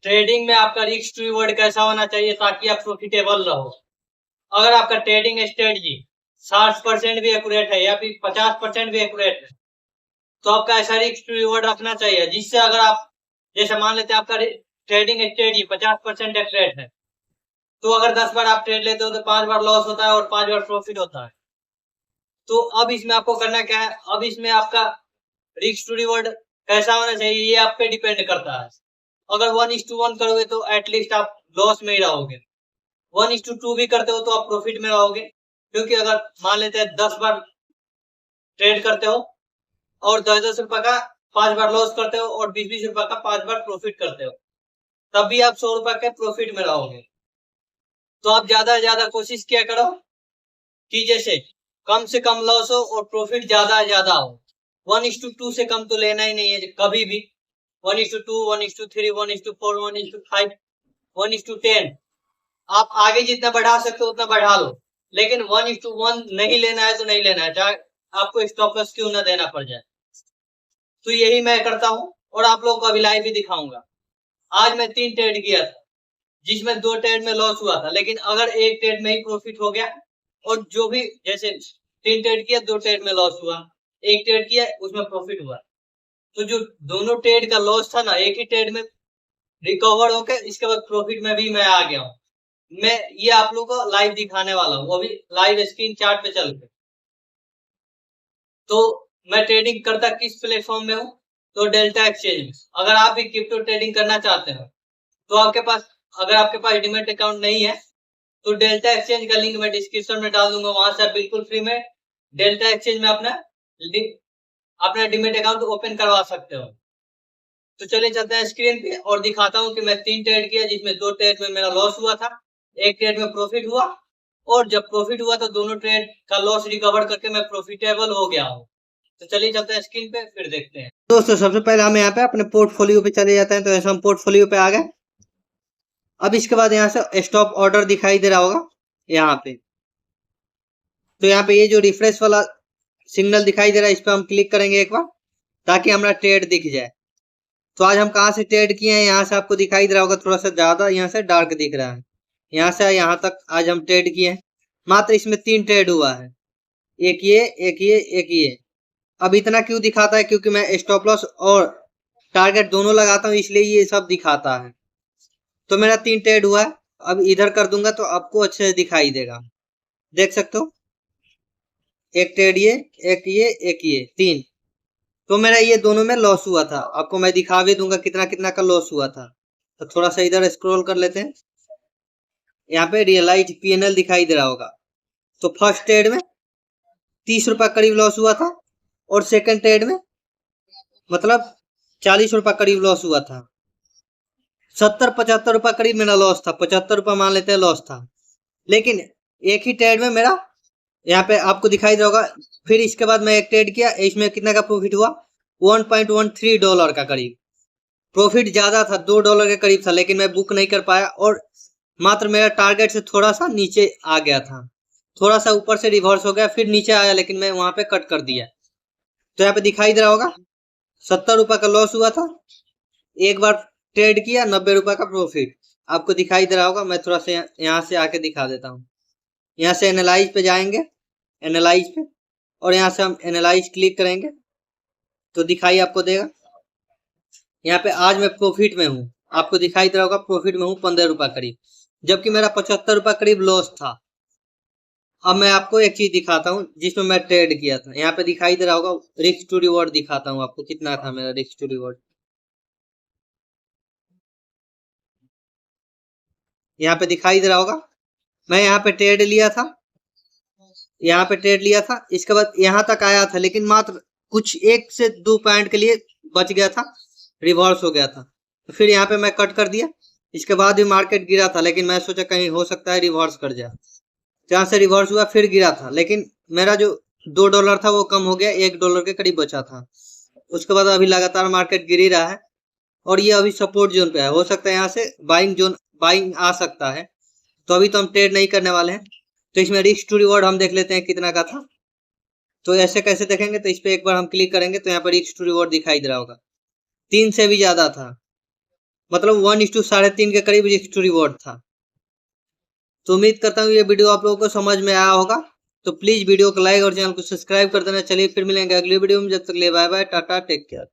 Trading में आपका risk to reward कैसा होना चाहिए ताकि आप प्रॉफिटेबल रहो। अगर आपका ट्रेडिंग स्ट्रेटजी 60% भी एक्यूरेट है या फिर 50% भी एक्यूरेट है तो आपका ऐसा रिस्क टू रिवॉर्ड रखना चाहिए जिससे अगर आप जैसे मान लेते हैं आपका ट्रेडिंग स्ट्रेटजी 50% एक्यूरेट है तो अगर 10 बार आप ट्रेड लेते हो तो 5 बार लॉस होता है और 5 बार प्रॉफिट होता है। तो अब इसमें आपको करना क्या है, अब इसमें आपका रिस्क टू रिवॉर्ड कैसा होना चाहिए ये आप पे डिपेंड करता है। अगर 1:1 करोगे तो एटलीस्ट आप लॉस में ही रहोगे। 1:2 भी करते हो तो आप प्रॉफिट में रहोगे, क्योंकि अगर मान लेते हैं 10 बार ट्रेड करते हो और 10-10 रुपए का 5 बार लॉस करते हो और 20-20 रुपए का 5 बार प्रॉफिट करते हो, तब भी आप 100 रुपए के प्रॉफिट में रहोगे। तो आप ज्यादा से ज्यादा कोशिश किया करो कि जैसे कम से कम लॉस हो और प्रॉफिट ज्यादा से ज्यादा हो। 1:2 से कम तो लेना ही नहीं है कभी भी। 1:2, 1:3, 1:4, 1:5, 1:10 आप आगे जितना बढ़ा सकते हो उतना बढ़ा लो, लेकिन 1:1 नहीं लेना है तो नहीं लेना है, चाहे आपको स्टॉप लॉस क्यों ना देना पड़ जाए। तो यही मैं करता हूँ और आप लोगों को अभी लाइव भी दिखाऊंगा। आज मैं 3 ट्रेड किया था जिसमें 2 ट्रेड में लॉस हुआ था, लेकिन अगर एक ट्रेड में ही प्रॉफिट हो गया और जो भी जैसे 3 ट्रेड किया 2 ट्रेड में लॉस हुआ, एक ट्रेड किया उसमें प्रॉफिट हुआ, तो जो दोनों ट्रेड का लॉस था ना एक ही ट्रेड में रिकवर होकर इसके बाद प्रॉफिट में भी मैं आ गया हूँ। मैं ये आप लोगों को लाइव दिखाने वाला हूँ अभी लाइव स्क्रीन चार्ट पे चल के। तो मैं ट्रेडिंग करता किस प्लेटफॉर्म में हूँ, तो डेल्टा एक्सचेंज में। अगर आप भी क्रिप्टो ट्रेडिंग करना चाहते हो तो आपके पास अगर आपके पास डीमैट अकाउंट नहीं है तो डेल्टा एक्सचेंज का लिंक मैं डिस्क्रिप्शन में डाल दूंगा, वहां से आप बिल्कुल फ्री में डेल्टा एक्सचेंज में अपना डीमैट अकाउंट ओपन करवा सकते हो। तो चलिए चलते हैं स्क्रीन पे और दिखाता हूँ कि मैं 3 ट्रेड किया जिसमें 2 ट्रेड में मेरा लॉस हुआ था, एक ट्रेड में प्रॉफिट हुआ, और जब प्रॉफिट हुआ तो दोनों ट्रेड का लॉस रिकवर करके मैं प्रॉफिटेबल हो गया हूँ। तो चलिए चलते हैं स्क्रीन पे फिर देखते हैं। दोस्तों सबसे पहले हम यहाँ पे अपने पोर्टफोलियो पे चले जाते हैं, तो ऐसा हम पोर्टफोलियो पे आ गए। अब इसके बाद यहाँ से स्टॉप ऑर्डर दिखाई दे रहा होगा यहाँ पे, तो यहाँ पे ये जो रिफ्रेश वाला सिग्नल दिखाई दे रहा है इस पे हम क्लिक करेंगे एक बार ताकि हमारा ट्रेड दिख जाए। तो आज हम कहाँ से ट्रेड किए हैं यहाँ से आपको दिखाई दे रहा होगा, थोड़ा सा ज्यादा यहाँ से डार्क दिख रहा है, यहाँ से यहाँ तक आज हम ट्रेड किए हैं। मात्र इसमें 3 ट्रेड हुआ है, एक ये एक ये एक ये। अब इतना क्यों दिखाता है, क्योंकि मैं स्टॉप लॉस और टारगेट दोनों लगाता हूँ इसलिए ये सब दिखाता है। तो मेरा 3 ट्रेड हुआ है, अब इधर कर दूंगा तो आपको अच्छे से दिखाई देगा, देख सकते हो। एक ट्रेड ये एक ये एक ये 3। तो मेरा ये दोनों में लॉस हुआ था, आपको मैं दिखा भी दूंगा कितना कितना का लॉस हुआ था। तो थोड़ा सा इधर स्क्रॉल कर लेते हैं, यहाँ पे रियलाइज पीएनएल दिखाई दे रहा होगा। तो फर्स्ट ट्रेड में 30 रुपए करीब लॉस हुआ था और सेकंड ट्रेड में मतलब 40 रुपए करीब लॉस हुआ था। 70-75 रुपए करीब मेरा लॉस था, 75 रुपए मान लेते हैं लॉस था। लेकिन एक ही ट्रेड में मेरा यहाँ पे आपको दिखाई दे होगा। फिर इसके बाद मैं एक ट्रेड किया, इसमें कितना का प्रॉफिट हुआ, $1.13 का करीब प्रॉफिट। ज्यादा था, $2 के करीब था, लेकिन मैं बुक नहीं कर पाया और मात्र मेरा टारगेट से थोड़ा सा नीचे आ गया था, थोड़ा सा ऊपर से रिवर्स हो गया फिर नीचे आया, लेकिन मैं वहां पे कट कर दिया। तो यहाँ पे दिखाई दे रहा होगा 70 रुपए का लॉस हुआ था, एक बार ट्रेड किया 90 रुपए का प्रॉफिट आपको दिखाई दे रहा होगा। मैं थोड़ा सा यहाँ से आके दिखा देता हूँ। यहाँ से एनालाइज पे जाएंगे, एनालाइज पे, और यहाँ से हम एनालाइज क्लिक करेंगे तो दिखाई आपको देगा। यहाँ पे आज मैं प्रॉफिट में हूँ, आपको दिखाई दे रहा होगा प्रॉफिट में हूँ 15 रुपए करीब, जबकि मेरा 75 रुपए करीब लॉस था। अब मैं आपको एक चीज दिखाता हूँ जिसमें मैं ट्रेड किया था, यहाँ पे दिखाई दे रहा होगा रिस्क टू रिवॉर्ड दिखाता हूँ आपको कितना था मेरा रिस्क टू रिवॉर्ड। यहाँ पे दिखाई दे रहा होगा मैं यहाँ पे ट्रेड लिया था, यहाँ पे ट्रेड लिया था, इसके बाद यहाँ तक आया था, लेकिन मात्र कुछ 1 से 2 पॉइंट के लिए बच गया था, रिवर्स हो गया था। तो फिर यहाँ पे मैं कट कर दिया, इसके बाद भी मार्केट गिरा था, लेकिन मैं सोचा कहीं हो सकता है रिवर्स कर जाए। जहाँ से रिवर्स हुआ फिर गिरा था, लेकिन मेरा जो $2 था वो कम हो गया, $1 के करीब बचा था। उसके बाद अभी लगातार मार्केट गिर ही रहा है और ये अभी सपोर्ट जोन पे है, हो सकता है यहाँ से बाइंग आ सकता है। तो अभी तो हम ट्रेड नहीं करने वाले हैं। तो इसमें रिस्क टू रिवॉर्ड हम देख लेते हैं कितना का था। तो ऐसे कैसे देखेंगे, तो इस पे एक बार हम क्लिक करेंगे तो यहाँ पर रिस्क टू रिवॉर्ड दिखाई दे रहा होगा 3 से भी ज्यादा था, मतलब 1:3.5 के करीब रिस्क टू रिवॉर्ड था। तो उम्मीद करता हूँ ये वीडियो आप लोगों को समझ में आया होगा। तो प्लीज वीडियो को लाइक और चैनल को सब्सक्राइब कर देना। चलिए फिर मिलेंगे अगली वीडियो में, जब तक ले bye bye, tata, take care.